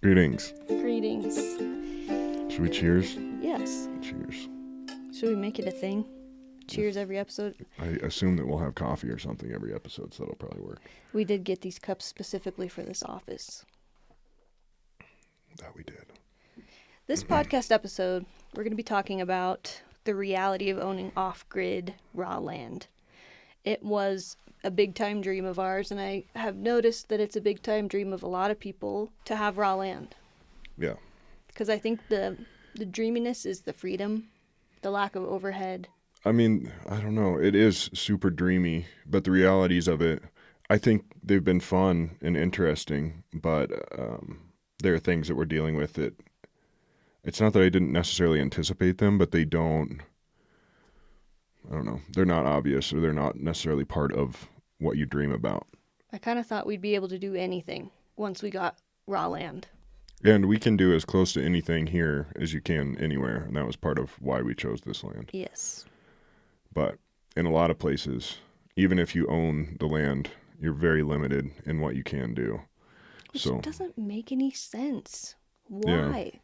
Greetings. Greetings. Should we cheers? Yes. Cheers. Should we make it a thing? Cheers every episode. I assume that we'll have coffee or something every episode, so that'll probably work. We did get these cups specifically for this office. That we did. This podcast episode, we're going to be talking about the reality of owning off-grid raw land. It was a big-time dream of ours, and I have noticed that it's a big-time dream of a lot of people to have raw land. Yeah. Because I think the dreaminess is the freedom, the lack of overhead. I mean, I don't know. It is super dreamy, but the realities of it, I think they've been fun and interesting, but there are things that we're dealing with that it's not that I didn't necessarily anticipate them, but I don't know. They're not obvious, or they're not necessarily part of what you dream about. I kind of thought we'd be able to do anything once we got raw land. And we can do as close to anything here as you can anywhere, and that was part of why we chose this land. Yes. But in a lot of places, even if you own the land, you're very limited in what you can do. Which So doesn't make any sense. Why? Yeah.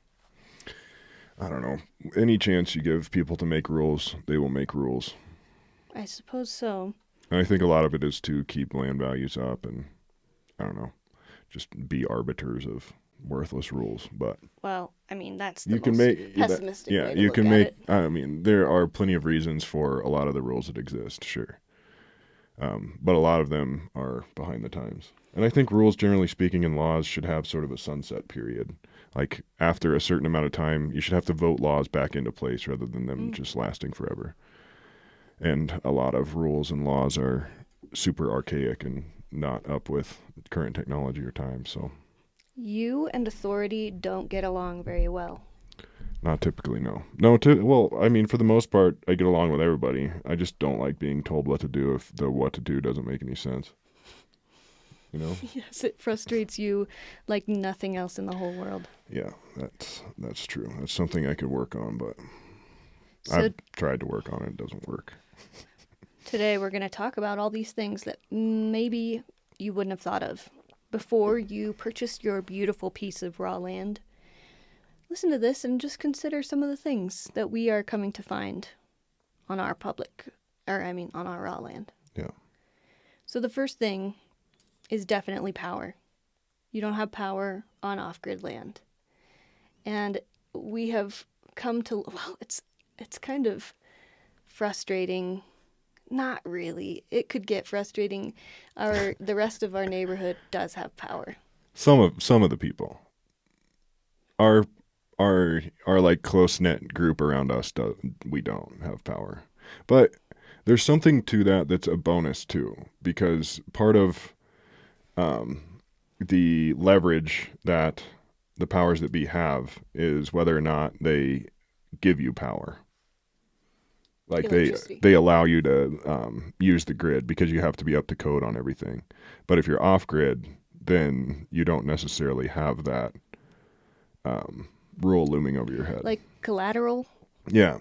I don't know. Any chance you give people to make rules, they will make rules. I suppose so. And I think a lot of it is to keep land values up and, I don't know, just be arbiters of worthless rules. But Well, I mean, that's the you can most make pessimistic yeah, way to you look can at make. it. I mean, there are plenty of reasons for a lot of the rules that exist, sure, but a lot of them are behind the times. And I think rules, generally speaking, and laws should have sort of a sunset period. Like after a certain amount of time, you should have to vote laws back into place rather than them just lasting forever. And a lot of rules and laws are super archaic and not up with current technology or time. So You and authority don't get along very well. not typically, no. Well, I mean, for the most part, I get along with everybody. I just don't like being told what to do if the what to do doesn't make any sense. You know? Yes, it frustrates you like nothing else in the whole world. Yeah, that's true. That's something I could work on, but So I've tried to work on it. It doesn't work. today we're going to talk about all these things that maybe you wouldn't have thought of before you purchased your beautiful piece of raw land. Listen to this and just consider some of the things that we are coming to find on our on our raw land. Yeah. So the first thing is definitely power. You don't have power on off-grid land. And we have come to, well, it's kind of frustrating. Not really. It could get frustrating. The rest of our neighborhood does have power. Some of the people are like close-knit group around us. We don't have power. But there's something to that that's a bonus too, because part of the leverage that the powers that be have is whether or not they give you power. Like Electricity. they allow you to use the grid because you have to be up to code on everything. But if you're off grid, then you don't necessarily have that rule looming over your head. Like collateral. Yeah.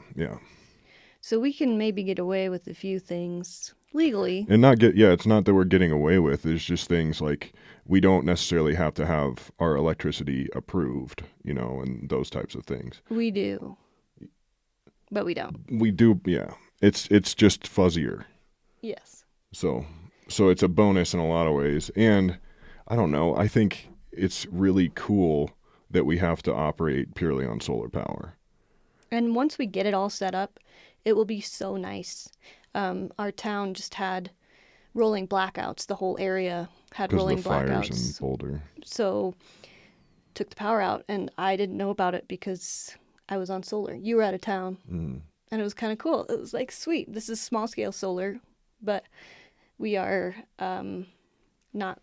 So we can maybe get away with a few things legally. And it's not that we're getting away with. It's just things like we don't necessarily have to have our electricity approved, and those types of things. We do. But we don't. We do, yeah. It's just fuzzier. Yes. So it's a bonus in a lot of ways. And I don't know, I think it's really cool that we have to operate purely on solar power. And once we get it all set up, it will be so nice. Our town just had rolling blackouts. The whole area had rolling Because of the blackouts. fires in Boulder. So took the power out, and I didn't know about it because I was on solar. You were out of town, and it was kind of cool. It was like, sweet, this is small-scale solar, but we are not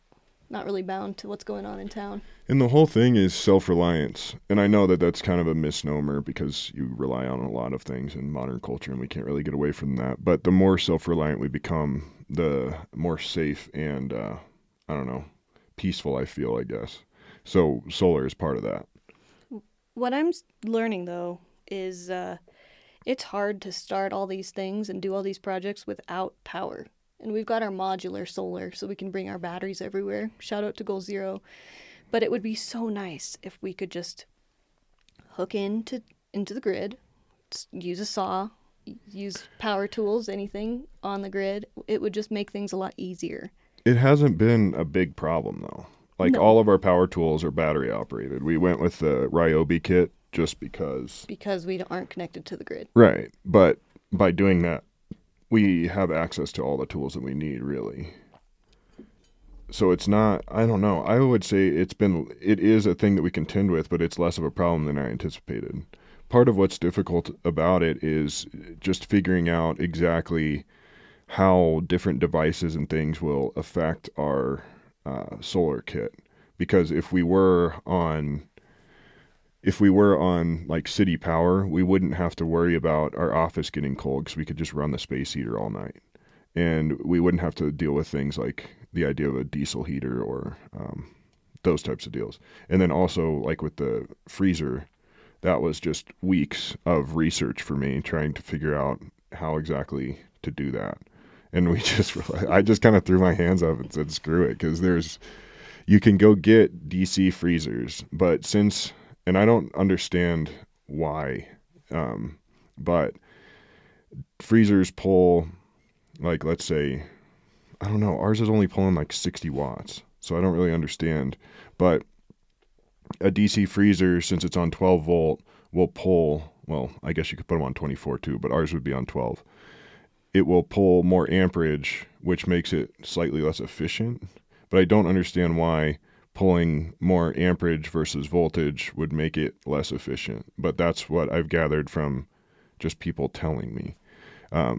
really bound to what's going on in town. And the whole thing is self-reliance. And I know that that's kind of a misnomer because you rely on a lot of things in modern culture and we can't really get away from that. But the more self-reliant we become, the more safe and, peaceful I feel, I guess. So solar is part of that. What I'm learning, though, is it's hard to start all these things and do all these projects without power. And we've got our modular solar, so we can bring our batteries everywhere. Shout out to Goal Zero. But it would be so nice if we could just hook into the grid, use a saw, use power tools, anything on the grid. It would just make things a lot easier. It hasn't been a big problem though. Like No. all of our power tools are battery operated. We went with the Ryobi kit just because. Because we aren't connected to the grid. Right. But by doing that, we have access to all the tools that we need, really. So it's not, I don't know. I would say it is a thing that we contend with, but it's less of a problem than I anticipated. Part of what's difficult about it is just figuring out exactly how different devices and things will affect our solar kit. Because if we were on like city power, we wouldn't have to worry about our office getting cold because we could just run the space heater all night. And we wouldn't have to deal with things like the idea of a diesel heater or those types of deals. And then also, like with the freezer, that was just weeks of research for me trying to figure out how exactly to do that. And I just kind of threw my hands up and said, screw it, because you can go get DC freezers, but and I don't understand why, but freezers pull, like, let's say, I don't know, ours is only pulling like 60 watts, so I don't really understand. But a DC freezer, since it's on 12 volt, will pull, well, I guess you could put them on 24 too, but ours would be on 12. It will pull more amperage, which makes it slightly less efficient. But I don't understand why pulling more amperage versus voltage would make it less efficient. But that's what I've gathered from just people telling me.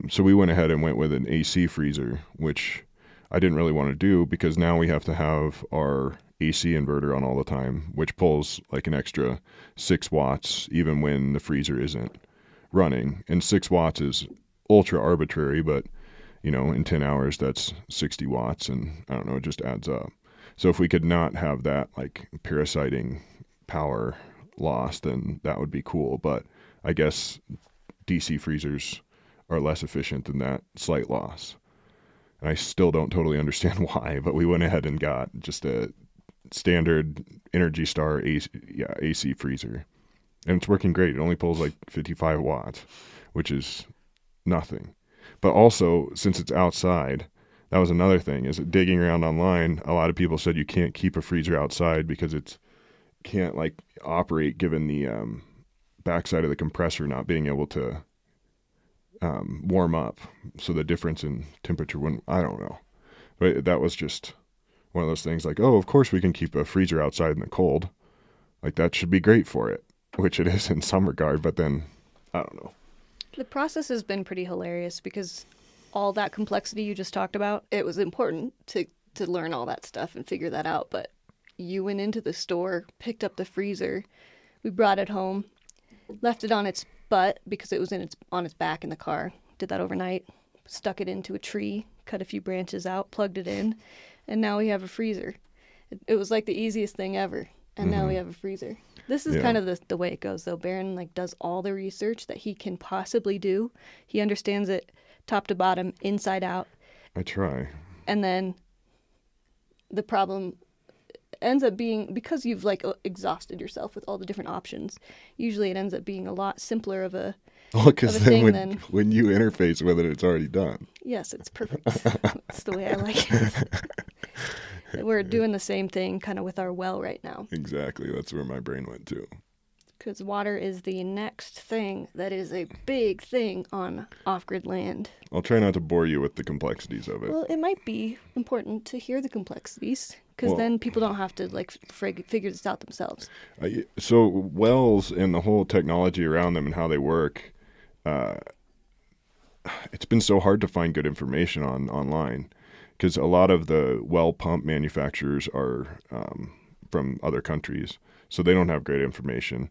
So we went ahead and went with an AC freezer, which I didn't really want to do because now we have to have our AC inverter on all the time, which pulls like an extra 6 watts even when the freezer isn't running. And 6 watts is ultra arbitrary, but in 10 hours that's 60 watts, and I don't know, it just adds up. So if we could not have that like parasiting power loss, then that would be cool. But I guess DC freezers are less efficient than that slight loss. And I still don't totally understand why, but we went ahead and got just a standard Energy Star AC freezer. And it's working great. It only pulls like 55 watts, which is nothing. But also, since it's outside, that was another thing, is digging around online, a lot of people said you can't keep a freezer outside because it can't like operate given the backside of the compressor not being able to warm up. So the difference in temperature wouldn't, I don't know. But that was just one of those things like, oh, of course we can keep a freezer outside in the cold. Like that should be great for it, which it is in some regard, but then, I don't know. The process has been pretty hilarious because all that complexity you just talked about, it was important to learn all that stuff and figure that out. But you went into the store, picked up the freezer, we brought it home, left it on its butt because it was on its back in the car. Did that overnight, stuck it into a tree, cut a few branches out, plugged it in, and now we have a freezer. It was like the easiest thing ever, and now we have a freezer. This is kind of the way it goes, though. Barron does all the research that he can possibly do. He understands it top to bottom, inside out. I try. And then the problem ends up being, because you've exhausted yourself with all the different options, usually it ends up being a lot simpler of a because then when you interface with it, it's already done. Yes, it's perfect. That's the way I like it. We're doing the same thing kind of with our well right now. Exactly. That's where my brain went to. Because water is the next thing that is a big thing on off-grid land. I'll try not to bore you with the complexities of it. Well, it might be important to hear the complexities, because then people don't have to figure this out themselves. So wells and the whole technology around them and how they work, it's been so hard to find good information online. Because a lot of the well pump manufacturers are from other countries, so they don't have great information.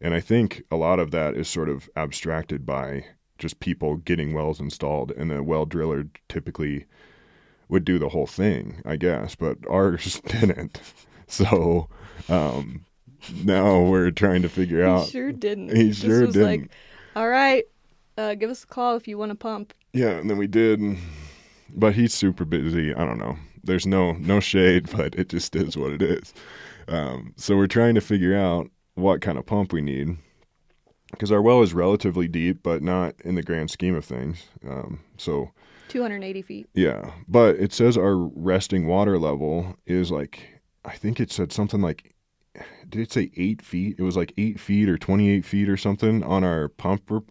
And I think a lot of that is sort of abstracted by just people getting wells installed, and the well driller typically would do the whole thing, I guess, but ours didn't. So now we're trying to figure out. He sure didn't. He sure didn't. Like, all right, give us a call if you want to pump. Yeah, and then we did. But he's super busy. I don't know. There's no shade, but it just is what it is. So we're trying to figure out what kind of pump we need because our well is relatively deep, but not in the grand scheme of things. So 280 feet. yeah, but it says our resting water level is like, I think it said something like, did it say 8 feet? It was like 8 feet or 28 feet or something on our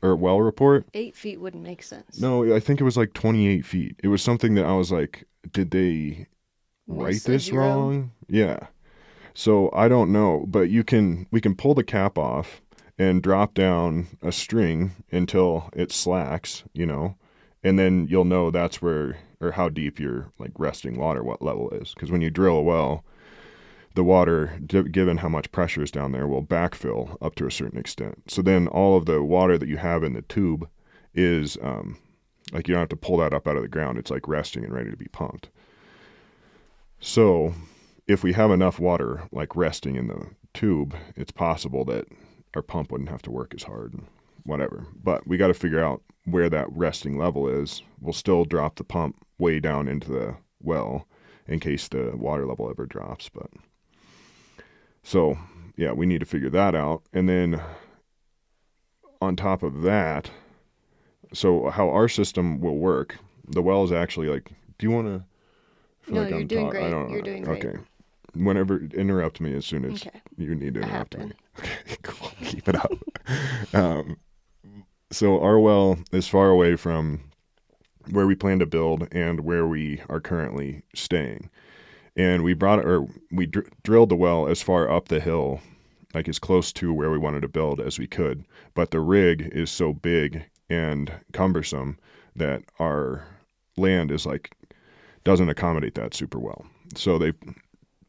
or well report. 8 feet wouldn't make sense. No, I think it was like 28 feet. It was something that I was like, did they write Miss a this zero. wrong? Yeah. So I don't know, but we can pull the cap off and drop down a string until it slacks, and then you'll know that's where or how deep your like resting water what level is. Because when you drill a well, the water, given how much pressure is down there, will backfill up to a certain extent. So then all of the water that you have in the tube is like you don't have to pull that up out of the ground. It's like resting and ready to be pumped. So if we have enough water like resting in the tube, it's possible that our pump wouldn't have to work as hard and whatever. But we got to figure out where that resting level is. We'll still drop the pump way down into the well in case the water level ever drops. But so yeah, we need to figure that out. And then on top of that, so how our system will work, the well is actually like, do you want to? No, you're doing great. I don't know. You're doing great. Okay. Whenever, interrupt me as soon as Okay. you need to I interrupt have me. Okay, cool. Keep it up. um, so our well is far away from where we plan to build and where we are currently staying. And we drilled the well as far up the hill, like as close to where we wanted to build as we could. But the rig is so big and cumbersome that our land is like doesn't accommodate that super well. So they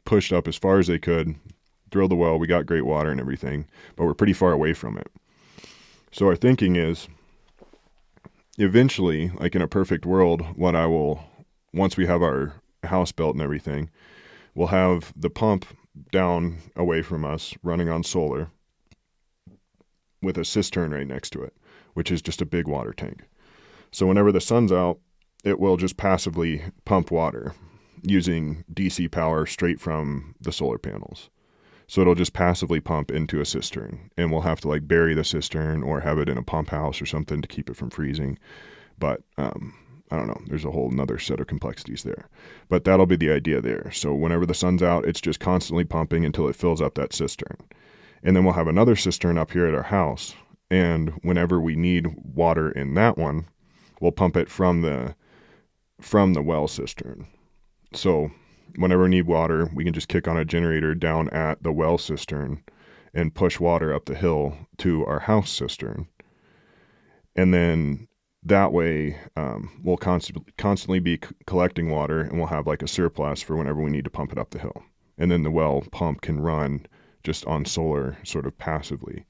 pushed up as far as they could, drilled the well. We got great water and everything, but we're pretty far away from it. So our thinking is eventually, like in a perfect world, once we have our house built and everything, we'll have the pump down away from us running on solar with a cistern right next to it, which is just a big water tank. So whenever the sun's out, it will just passively pump water using DC power straight from the solar panels. So it'll just passively pump into a cistern, and we'll have to like bury the cistern or have it in a pump house or something to keep it from freezing. But I don't know. There's a whole nother set of complexities there. But that'll be the idea there. So whenever the sun's out, it's just constantly pumping until it fills up that cistern. And then we'll have another cistern up here at our house. And whenever we need water in that one, we'll pump it from the well cistern. So whenever we need water, we can just kick on a generator down at the well cistern and push water up the hill to our house cistern. And then that way we'll constantly be collecting water, and we'll have like a surplus for whenever we need to pump it up the hill. And then the well pump can run just on solar sort of passively.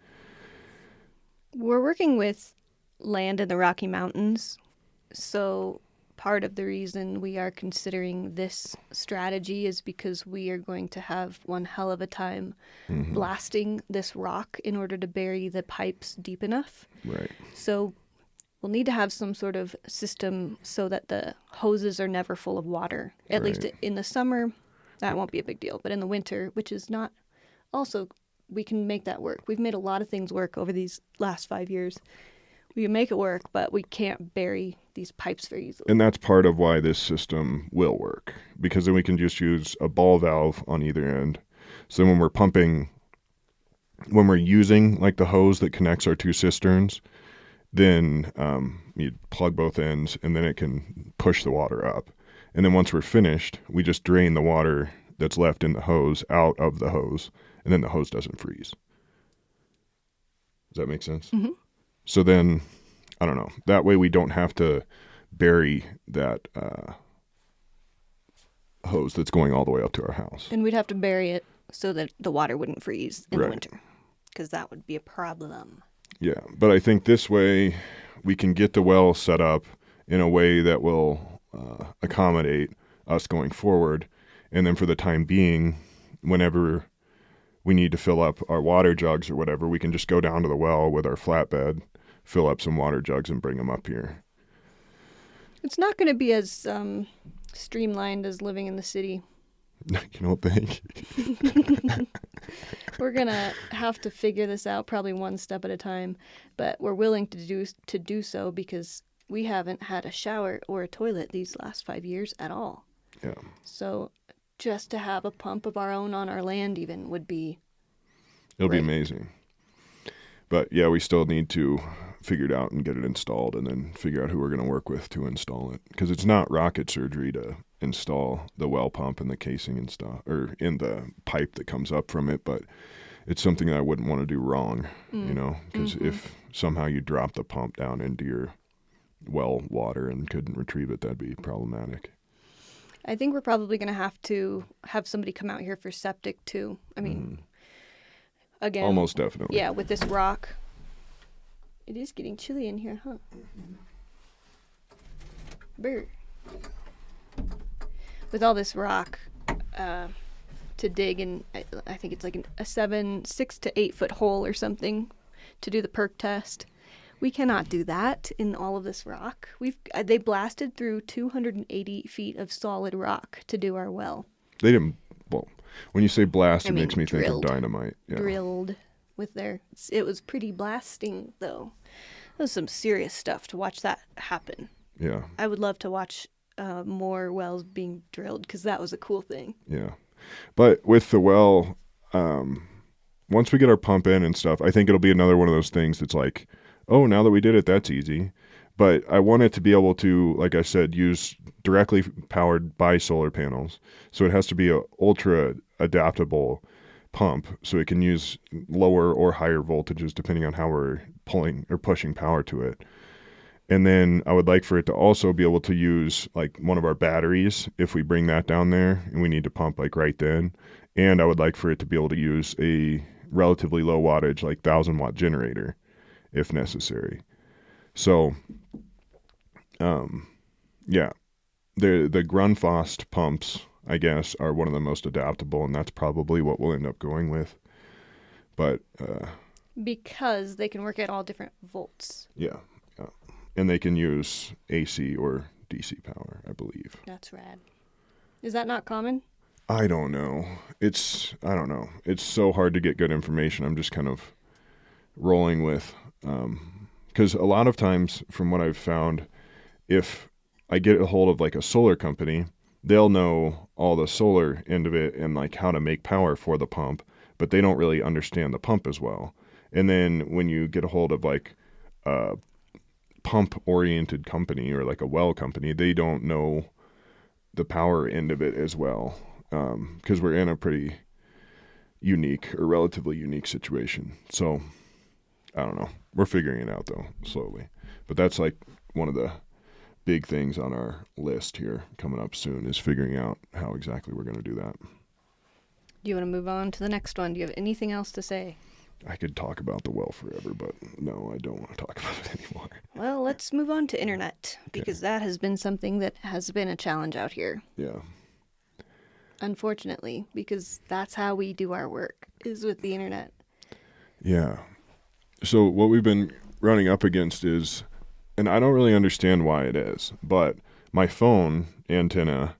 We're working with land in the Rocky Mountains, so part of the reason we are considering this strategy is because we are going to have one hell of a time blasting this rock in order to bury the pipes deep enough. Right. So we'll need to have some sort of system so that the hoses are never full of water. At least in the summer, that won't be a big deal. But in the winter, which is not, also, we can make that work. We've made a lot of things work over these last 5 years. We can make it work, but we can't bury these pipes very easily. And that's part of why this system will work, because then we can just use a ball valve on either end. So when we're using like the hose that connects our two cisterns, then you plug both ends and then it can push the water up. And then once we're finished, we just drain the water that's left in the hose out of the hose, and then the hose doesn't freeze. Does that make sense? Mm-hmm. So then, I don't know, that way we don't have to bury that hose that's going all the way up to our house. And we'd have to bury it so that the water wouldn't freeze in the Right. winter, because that would be a problem. Yeah, but I think this way we can get the well set up in a way that will accommodate us going forward. And then for the time being, whenever we need to fill up our water jugs or whatever, we can just go down to the well with our flatbed, fill up some water jugs, and bring them up here. It's not going to be as streamlined as living in the city. You don't think? We're gonna have to figure this out probably one step at a time, but we're willing to do so because we haven't had a shower or a toilet these last 5 years at all. Yeah. So just to have a pump of our own on our land even would be It'll great. be amazing. But yeah, we still need to figure it out and get it installed and then figure out who we're going to work with to install it. Because it's not rocket surgery to install the well pump and the casing and stuff, or in the pipe that comes up from it. But it's something that I wouldn't want to do wrong, because if somehow you drop the pump down into your well water and couldn't retrieve it, that'd be problematic. I think we're probably going to have somebody come out here for septic too. I mean, again, Almost definitely. yeah, with this rock. It is getting chilly in here, huh? Brr. With all this rock to dig, and I think it's like a 6 to 8 foot hole or something to do the perk test. We cannot do that in all of this rock. They blasted through 280 feet of solid rock to do our well. They didn't. Well, when you say blast, it makes me drilled. think of dynamite. Yeah. Drilled with their. It was pretty blasting, though. That was some serious stuff to watch that happen. Yeah. I would love to watch more wells being drilled because that was a cool thing. Yeah. But with the well, once we get our pump in and stuff, I think it'll be another one of those things that's like, oh, now that we did it, that's easy. But I want it to be able to, like I said, use directly powered by solar panels. So it has to be a ultra adaptable pump, so it can use lower or higher voltages depending on how we're pulling or pushing power to it. And then I would like for it to also be able to use like one of our batteries if we bring that down there and we need to pump like right then. And I would like for it to be able to use a relatively low wattage, like 1,000-watt generator if necessary. So, yeah, the Grundfos pumps, I guess, are one of the most adaptable, and that's probably what we'll end up going with. But because they can work at all different volts. Yeah. And they can use AC or DC power, I believe. That's rad. Is that not common? I don't know. I don't know. It's so hard to get good information. I'm just kind of rolling with, because a lot of times from what I've found, if I get a hold of like a solar company, they'll know all the solar end of it and like how to make power for the pump, but they don't really understand the pump as well. And then when you get a hold of like pump-oriented company or like a well company, they don't know the power end of it as well, because we're in a pretty unique or relatively unique situation. So I don't know. We're figuring it out though, slowly. But that's like one of the big things on our list here coming up soon is figuring out how exactly we're going to do that. Do you want to move on to the next one? Do you have anything else to say? I could talk about the well forever, but no, I don't want to talk about it anymore. Well, let's move on to internet, because that has been something that has been a challenge out here. Yeah. Unfortunately, because that's how we do our work, is with the internet. Yeah. So what we've been running up against is, and I don't really understand why it is, but my phone antenna,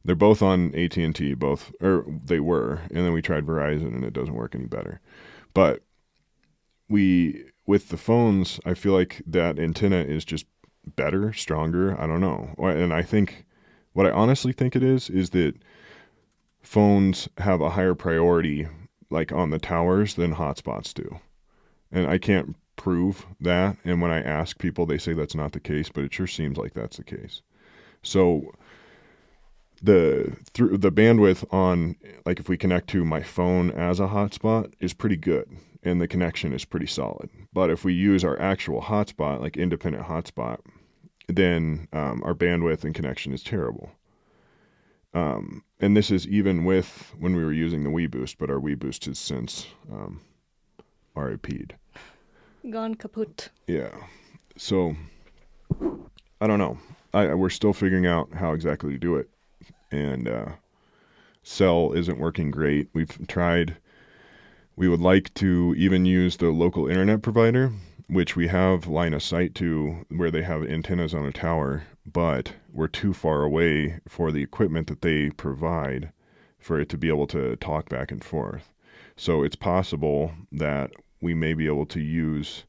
they're both on AT&T, or they were, and then we tried Verizon and it doesn't work any better. But with the phones, I feel like that antenna is just better, stronger. I don't know. And I think, what I honestly think it is that phones have a higher priority, like on the towers, than hotspots do. And I can't prove that. And when I ask people, they say that's not the case, but it sure seems like that's the case. So the bandwidth on, like, if we connect to my phone as a hotspot is pretty good and the connection is pretty solid. But if we use our actual hotspot, like independent hotspot, then our bandwidth and connection is terrible. And this is even with when we were using the WeBoost, but our WeBoost has since RIP'd. Gone kaput. Yeah. So I don't know. We're still figuring out how exactly to do it. And cell isn't working great. We've tried. We would like to even use the local internet provider, which we have line of sight to where they have antennas on a tower, but we're too far away for the equipment that they provide for it to be able to talk back and forth. So it's possible that we may be able to use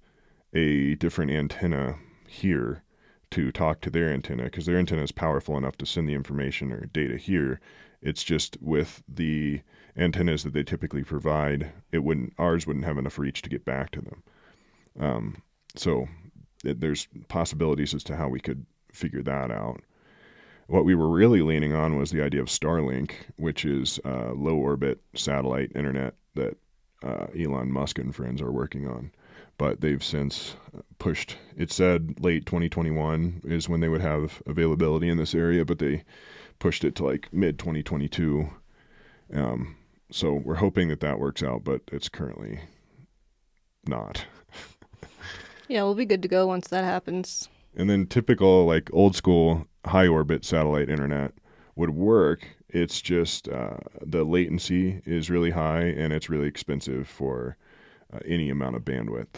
a different antenna here to talk to their antenna, because their antenna is powerful enough to send the information or data here. It's just with the antennas that they typically provide, ours wouldn't have enough reach to get back to them. There's possibilities as to how we could figure that out. What we were really leaning on was the idea of Starlink, which is low orbit satellite internet that Elon Musk and friends are working on. But they've since pushed, it said late 2021 is when they would have availability in this area, but they pushed it to like mid 2022. So we're hoping that works out, but it's currently not. Yeah, we'll be good to go once that happens. And then typical, like old school high orbit satellite internet would work. It's just the latency is really high and it's really expensive for any amount of bandwidth.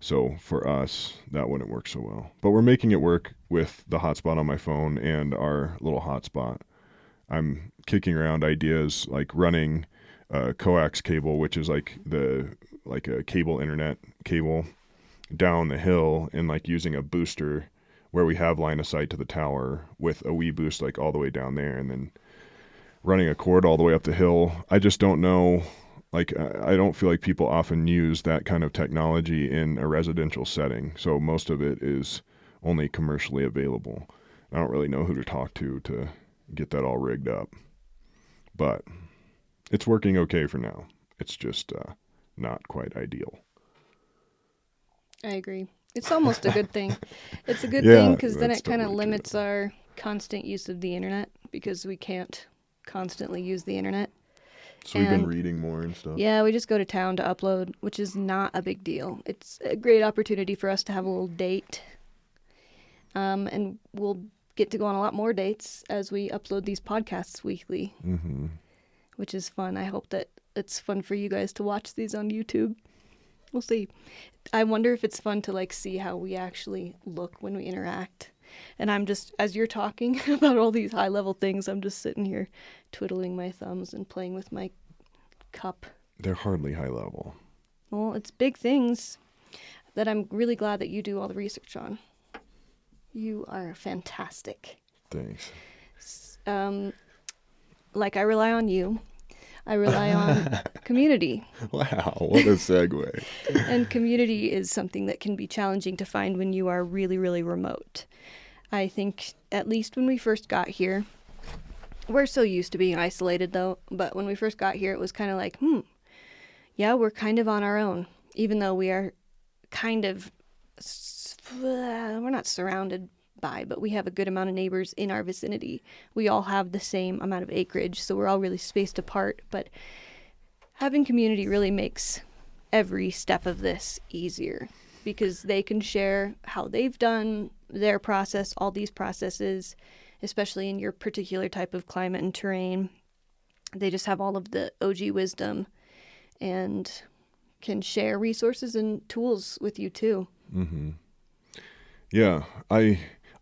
So for us, that wouldn't work so well. But we're making it work with the hotspot on my phone and our little hotspot. I'm kicking around ideas like running a coax cable, which is like a cable internet cable down the hill, and like using a booster where we have line of sight to the tower with a wee boost like all the way down there, and then running a cord all the way up the hill. I just don't know. Like, I don't feel like people often use that kind of technology in a residential setting. So most of it is only commercially available. I don't really know who to talk to get that all rigged up. But it's working okay for now. It's just not quite ideal. I agree. It's almost a good thing. It's a good Yeah, thing because then that's it kind the of way to limits our constant use of the internet because we can't constantly use the internet. So we've been reading more and stuff. Yeah, we just go to town to upload, which is not a big deal. It's a great opportunity for us to have a little date. And we'll get to go on a lot more dates as we upload these podcasts weekly, which is fun. I hope that it's fun for you guys to watch these on YouTube. We'll see. I wonder if it's fun to like see how we actually look when we interact. And I'm just, as you're talking about all these high level things, I'm just sitting here twiddling my thumbs and playing with my cup. They're hardly high level. Well, it's big things that I'm really glad that you do all the research on. You are fantastic. Thanks. Like I rely on you. I rely on community. Wow, what a segue. And community is something that can be challenging to find when you are really, really remote. I think at least when we first got here, we're so used to being isolated though, but when we first got here, it was kind of like, yeah, we're kind of on our own, even though we are kind of, we're not surrounded by, but we have a good amount of neighbors in our vicinity. We all have the same amount of acreage, so we're all really spaced apart, but having community really makes every step of this easier because they can share how they've done their process, all these processes, especially in your particular type of climate and terrain. They just have all of the OG wisdom and can share resources and tools with you too. Mm-hmm. Yeah,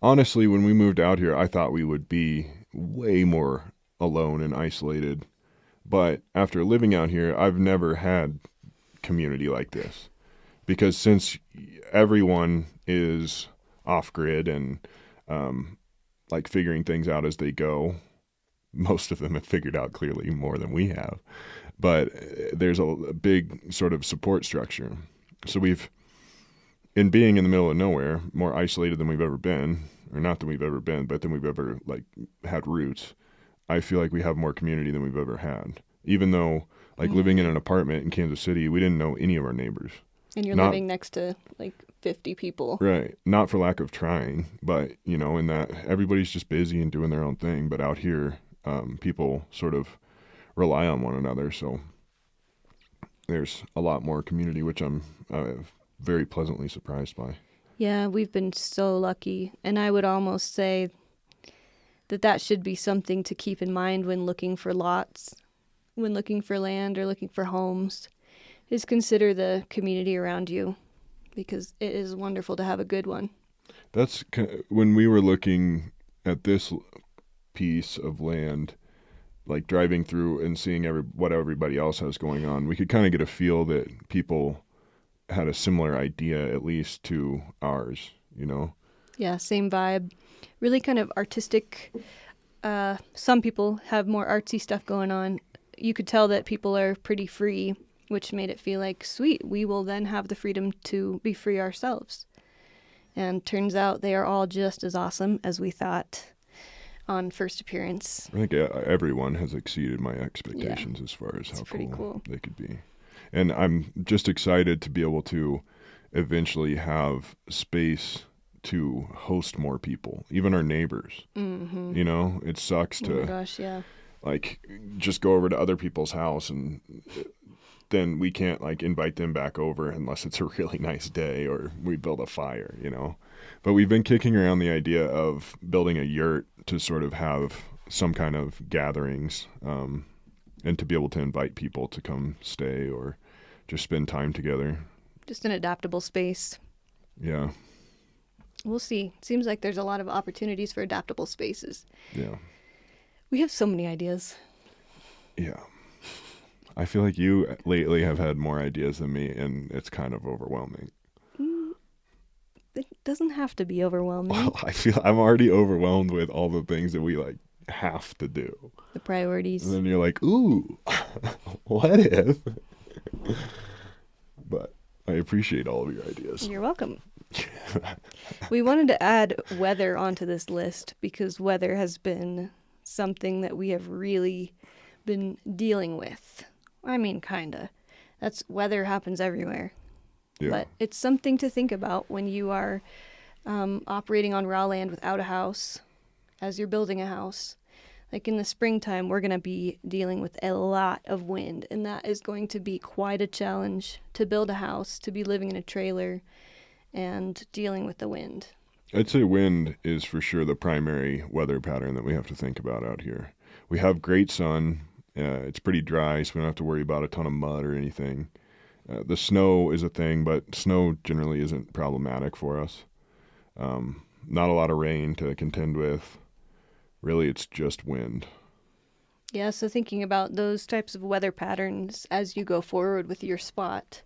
honestly, when we moved out here, I thought we would be way more alone and isolated. But after living out here, I've never had community like this. Because since everyone is off-grid and like figuring things out as they go, most of them have figured out clearly more than we have. But there's a big sort of support structure. So in being in the middle of nowhere, more isolated than we've ever been, or not than we've ever been, but than we've ever like had roots, I feel like we have more community than we've ever had. Even though like living in an apartment in Kansas City, we didn't know any of our neighbors. And you're living next to like 50 people. Right. Not for lack of trying, but in that everybody's just busy and doing their own thing. But out here, people sort of rely on one another. So there's a lot more community, which I'm very pleasantly surprised by. Yeah, we've been so lucky. And I would almost say that should be something to keep in mind when looking for lots, when looking for land or looking for homes, is consider the community around you, because it is wonderful to have a good one. That's when we were looking at this piece of land, like driving through and seeing what everybody else has going on, we could kind of get a feel that people had a similar idea, at least to ours, you know? Yeah, same vibe. Really kind of artistic. Some people have more artsy stuff going on. You could tell that people are pretty free, which made it feel like, sweet, we will then have the freedom to be free ourselves. And turns out they are all just as awesome as we thought on first appearance. I think everyone has exceeded my expectations Yeah, as far as how cool they could be. And I'm just excited to be able to eventually have space to host more people, even our neighbors. Mm-hmm. You know, it sucks Oh my to gosh, yeah. like just go over to other people's house and then we can't like invite them back over unless it's a really nice day or we build a fire, you know. But we've been kicking around the idea of building a yurt to sort of have some kind of gatherings, and to be able to invite people to come stay or just spend time together. Just an adaptable space. Yeah. We'll see. Seems like there's a lot of opportunities for adaptable spaces. Yeah. We have so many ideas. Yeah. I feel like you lately have had more ideas than me, and it's kind of overwhelming. It doesn't have to be overwhelming. Well, I feel I'm already overwhelmed with all the things that we like have to do. The priorities. And then you're like, ooh, what if? But I appreciate all of your ideas. You're welcome. We wanted to add weather onto this list because weather has been something that we have really been dealing with. I mean, kinda. Weather happens everywhere. Yeah. But it's something to think about when you are operating on raw land without a house, as you're building a house. Like in the springtime, we're going to be dealing with a lot of wind, and that is going to be quite a challenge to build a house, to be living in a trailer, and dealing with the wind. I'd say wind is for sure the primary weather pattern that we have to think about out here. We have great sun. It's pretty dry, so we don't have to worry about a ton of mud or anything. The snow is a thing, but snow generally isn't problematic for us. Not a lot of rain to contend with. Really, it's just wind. Yeah, so thinking about those types of weather patterns as you go forward with your spot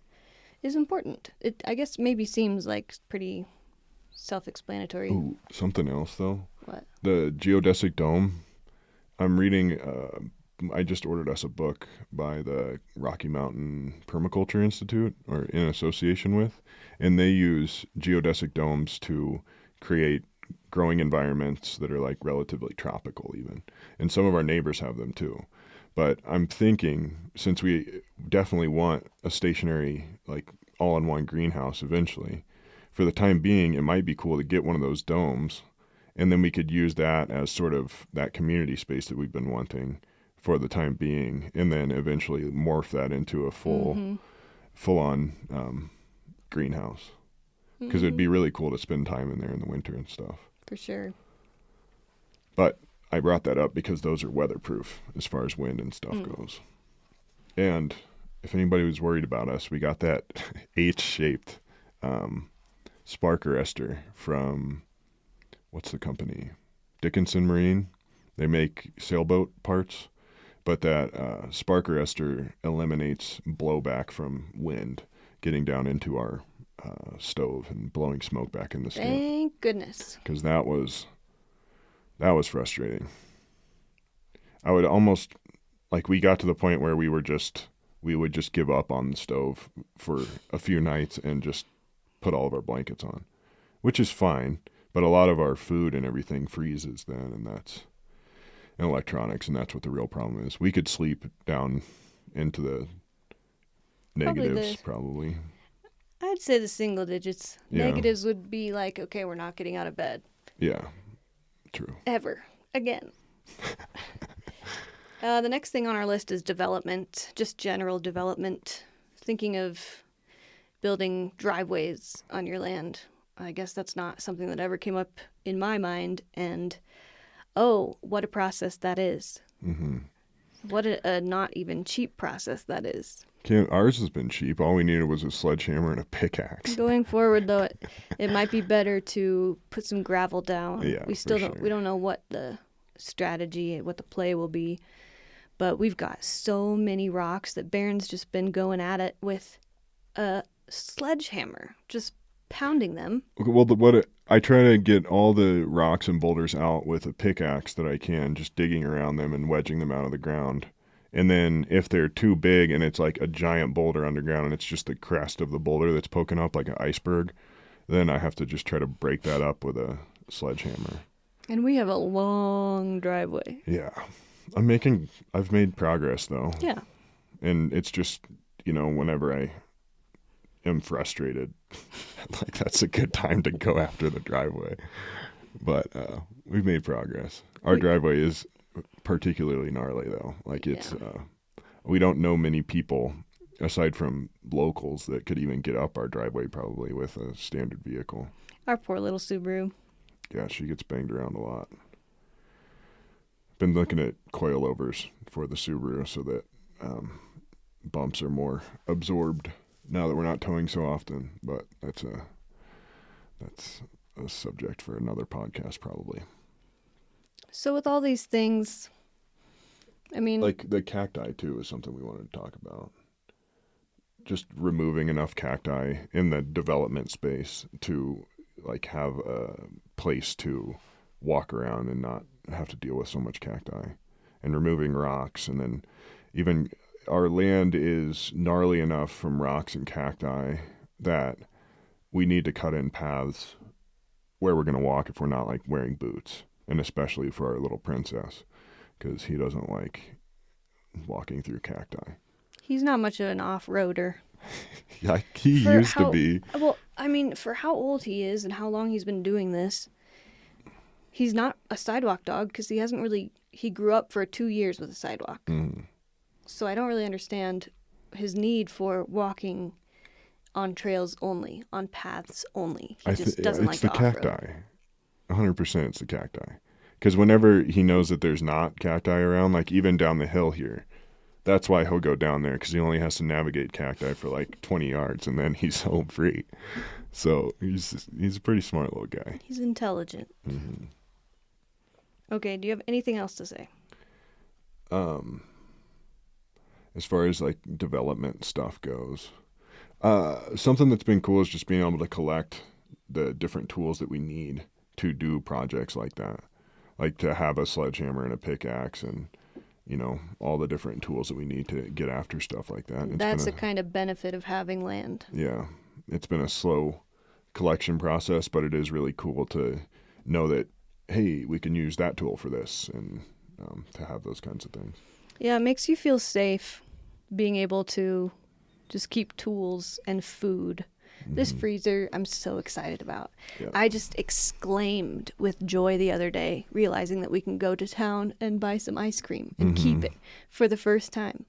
is important. It, I guess, maybe seems like pretty self-explanatory. Ooh, something else, though. What? The geodesic dome. I'm reading, I just ordered us a book by the Rocky Mountain Permaculture Institute, or in association with, and they use geodesic domes to create growing environments that are like relatively tropical even. And some of our neighbors have them too. But I'm thinking, since we definitely want a stationary, like all-in-one greenhouse eventually, for the time being, it might be cool to get one of those domes, and then we could use that as sort of that community space that we've been wanting for the time being, and then eventually morph that into a full-on greenhouse. Because it'd be really cool to spend time in there in the winter and stuff. For sure. But I brought that up because those are weatherproof as far as wind and stuff goes. And if anybody was worried about us, we got that H-shaped sparker ester from, what's the company? Dickinson Marine. They make sailboat parts. But that sparker ester eliminates blowback from wind getting down into our stove and blowing smoke back in the stove. Thank goodness. Because that was frustrating. I would almost, like, we got to the point where we would just give up on the stove for a few nights and just put all of our blankets on, which is fine. But a lot of our food and everything freezes then, and electronics, and that's what the real problem is. We could sleep down into the negatives, probably. I'd say the single digits. Yeah. Negatives would be like, okay, we're not getting out of bed. Yeah, true. Ever. Again. The next thing on our list is development, just general development. Thinking of building driveways on your land. I guess that's not something that ever came up in my mind. And, oh, what a process that is. Mm-hmm. What a not even cheap process that is. Ours has been cheap. All we needed was a sledgehammer and a pickaxe. Going forward, though, it might be better to put some gravel down. Yeah, we don't know what the strategy, what the play will be. But we've got so many rocks that Barron's just been going at it with a sledgehammer, just pounding them. Well, I try to get all the rocks and boulders out with a pickaxe that I can, just digging around them and wedging them out of the ground. And then if they're too big and it's like a giant boulder underground and it's just the crest of the boulder that's poking up like an iceberg, then I have to just try to break that up with a sledgehammer. And we have a long driveway. Yeah. I've made progress though. Yeah. And it's just, whenever I am frustrated, like that's a good time to go after the driveway. But we've made progress. Our driveway is particularly gnarly though. Like it's, we don't know many people aside from locals that could even get up our driveway probably with a standard vehicle. Our poor little Subaru. Yeah, she gets banged around a lot. Been looking at coilovers for the Subaru so that bumps are more absorbed now that we're not towing so often. But that's a subject for another podcast probably. So with all these things, I mean, like the cacti too is something we wanted to talk about. Just removing enough cacti in the development space to like have a place to walk around and not have to deal with so much cacti, and removing rocks. And then even our land is gnarly enough from rocks and cacti that we need to cut in paths where we're going to walk if we're not like wearing boots, and especially for our little princess because he doesn't like walking through cacti. He's not much of an off-roader. Yeah, he used to be. Well, I mean, for how old he is and how long he's been doing this, he's not a sidewalk dog because he grew up for 2 years with a sidewalk. Mm. So I don't really understand his need for walking on trails only, on paths only. He just doesn't like to off-road. It's the cacti. 100% it's the cacti. Because whenever he knows that there's not cacti around, like even down the hill here, that's why he'll go down there because he only has to navigate cacti for like 20 yards and then he's home free. So he's a pretty smart little guy. He's intelligent. Mm-hmm. Okay, do you have anything else to say? As far as like development stuff goes, something that's been cool is just being able to collect the different tools that we need to do projects like that. Like to have a sledgehammer and a pickaxe and all the different tools that we need to get after stuff like that. That's the kind of benefit of having land. Yeah. It's been a slow collection process, but it is really cool to know that, hey, we can use that tool for this and to have those kinds of things. Yeah, it makes you feel safe being able to just keep tools and food. Mm-hmm. This freezer, I'm so excited about. Yeah. I just exclaimed with joy the other day, realizing that we can go to town and buy some ice cream and keep it for the first time.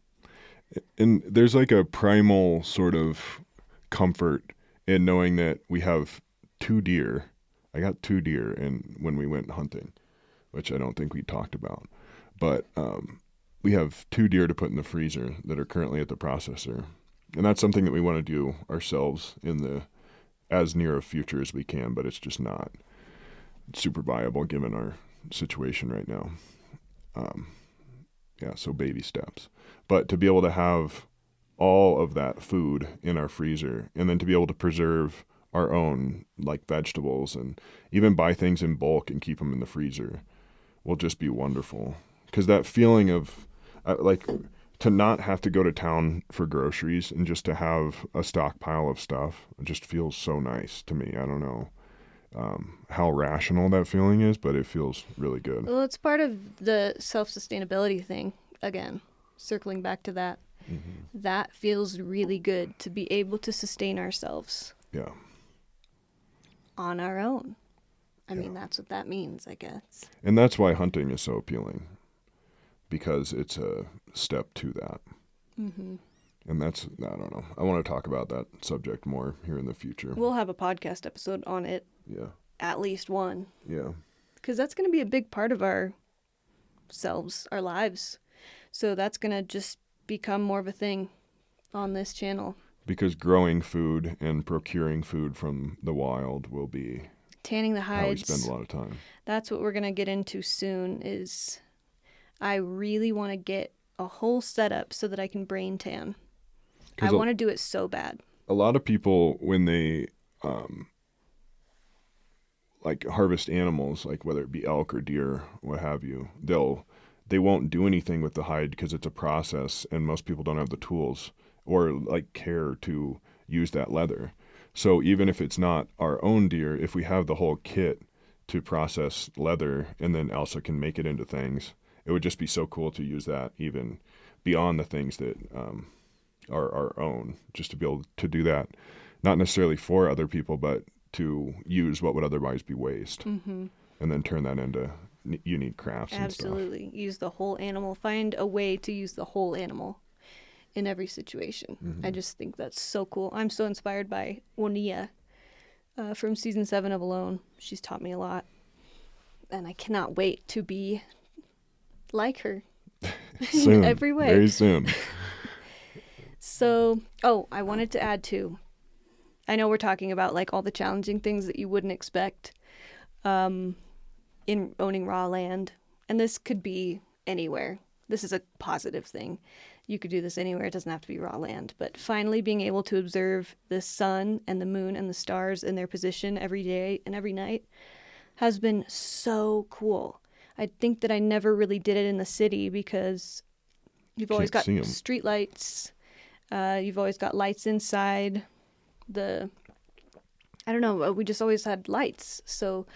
And there's like a primal sort of comfort in knowing that we have 2 deer. I got 2 deer when we went hunting, which I don't think we talked about. But we have 2 deer to put in the freezer that are currently at the processor. And that's something that we want to do ourselves in the as near a future as we can, but it's just not super viable given our situation right now. So baby steps. But to be able to have all of that food in our freezer and then to be able to preserve our own like vegetables and even buy things in bulk and keep them in the freezer will just be wonderful. Because that feeling of to not have to go to town for groceries and just to have a stockpile of stuff, it just feels so nice to me. I don't know how rational that feeling is, but it feels really good. Well, it's part of the self-sustainability thing. Again, circling back to that. Mm-hmm. That feels really good to be able to sustain ourselves. Yeah. On our own. I mean, that's what that means, I guess. And that's why hunting is so appealing. Because it's a step to that. Mm-hmm. And I don't know. I want to talk about that subject more here in the future. We'll have a podcast episode on it. Yeah. At least one. Yeah. Because that's going to be a big part of ourselves, our lives. So that's going to just become more of a thing on this channel. Because growing food and procuring food from the wild will be tanning the hides. How we spend a lot of time. That's what we're going to get into soon is I really want to get a whole setup so that I can brain tan. I 'Cause want to do it so bad. a lot of people, when they like harvest animals, like whether it be elk or deer, what have you, they won't do anything with the hide because it's a process, and most people don't have the tools or like care to use that leather. So even if it's not our own deer, if we have the whole kit to process leather, and then Elsa can make it into things, it would just be so cool to use that even beyond the things that are our own, just to be able to do that, not necessarily for other people, but to use what would otherwise be waste, Mm-hmm. and then turn that into unique crafts and stuff. Absolutely. Use the whole animal. Find a way to use the whole animal in every situation. I just think that's so cool. I'm so inspired by Wonia from season 7 of Alone. She's taught me a lot. And I cannot wait to be like her Soon, in every way. very soon. So, I wanted to add too. I know we're talking about like all the challenging things that you wouldn't expect in owning raw land. And this could be anywhere. This is a positive thing. You could do this anywhere. It doesn't have to be raw land. But finally being able to observe the sun and the moon and the stars in their position every day and every night has been so cool. I think that I never really did it in the city because you've always got see 'em. street lights. You've always got lights inside. I don't know, we just always had lights. So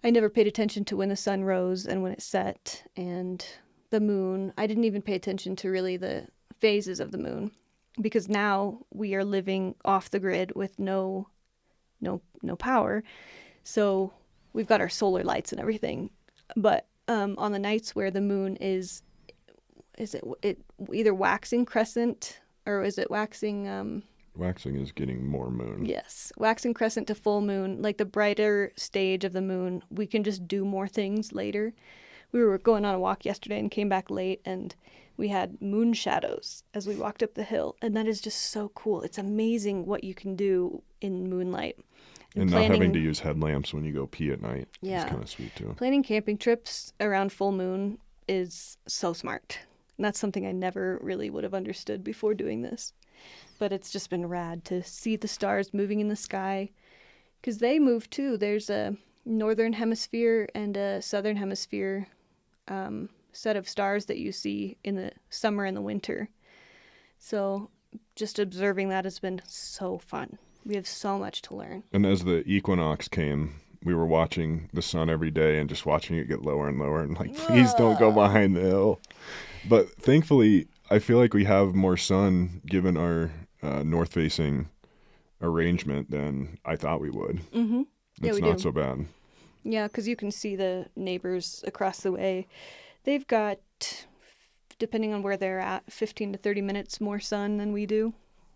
I never paid attention to when the sun rose and when it set, and the moon. I didn't even pay attention to really the phases of the moon, because now we are living off the grid with no power. So we've got our solar lights and everything. But on the nights where the moon is it either waxing crescent, or is it waxing Waxing is getting more moon. yes, waxing crescent to full moon, like the brighter stage of the moon, we can just do more things later. We were going on a walk yesterday and came back late, and we had moon shadows as we walked up the hill, and that is just so cool. It's amazing what you can do in moonlight. And not having to use headlamps when you go pee at night is kind of sweet too. Planning camping trips around full moon is so smart. And that's something I never really would have understood before doing this. But it's just been rad to see the stars moving in the sky, because they move too. There's a northern hemisphere and a southern hemisphere set of stars that you see in the summer and the winter. So just observing that has been so fun. We have so much to learn. And as the equinox came, we were watching the sun every day and just watching it get lower and lower, and like, please don't go behind the hill. But thankfully, I feel like we have more sun given our north-facing arrangement than I thought we would. Mm-hmm. Yeah, It's we not do. so bad. Yeah, because you can see the neighbors across the way. They've got, depending on where they're at, 15 to 30 minutes more sun than we do.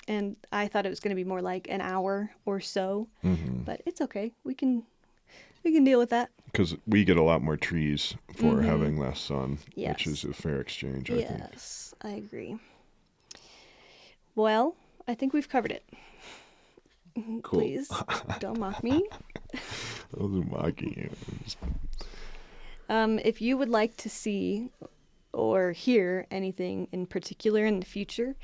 And I thought it was going to be more like an hour or so. Mm-hmm. But it's okay. We can deal with that. Because we get a lot more trees for having less sun, Yes. which is a fair exchange, I think. Yes, I agree. Well, I think we've covered it. Cool. Please don't mock me. I wasn't mocking you. If you would like to see or hear anything in particular in the future,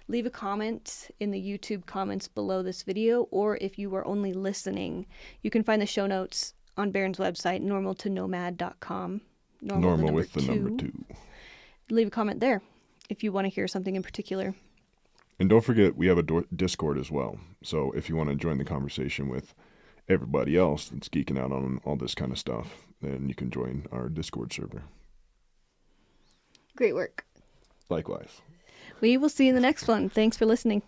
leave a comment in the YouTube comments below this video, or if you are only listening, you can find the show notes on Barron's website, normaltonomad.com. Normal with the number 2. Leave a comment there if you want to hear something in particular. And don't forget, we have a Discord as well. So if you want to join the conversation with everybody else that's geeking out on all this kind of stuff, then you can join our Discord server. Great work. Likewise. We will see you in the next one. Thanks for listening.